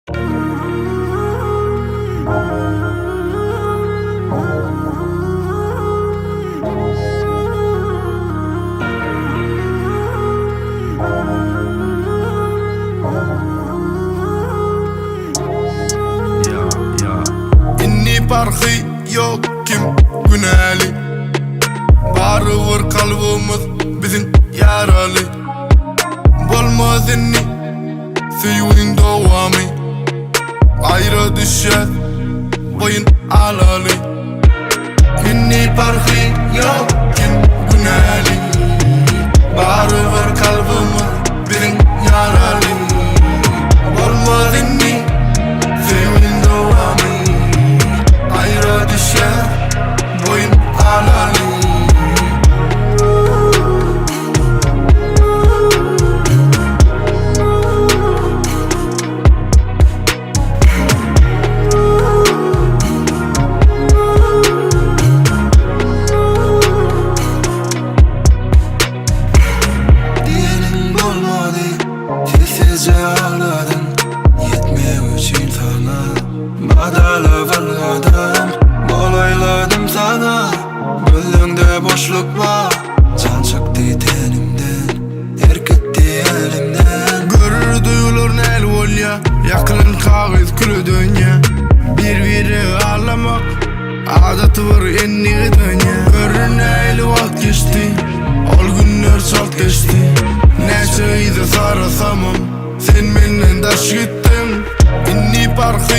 İnni farkı yok kim güneli. Barıvır kalbimiz bizim yaralı. Bolmaz inni suyunun devamı. Ayrı düşer boyun alalı. İnni farkı yok kim güneli. Barıvır kalbimiz bizim yaralı. Bolmaz inni suyunun devamı. Ayrı düşer boyun alalı. Sessizce ağladın, yetmiyor için sana. Madalı varladım, olayladım sana. Gönlümde boşluk var, can çıktı tenimden, erkitti elimden. Görür duyulur nel olya, yakılın kağıt külü dünya. Bir ağlamak, adatı var enni dünya. Görür nel vakt geçti, ol günler çok geçti. Neçeydi sarasamam, sen menden daş gittin. İnni farkı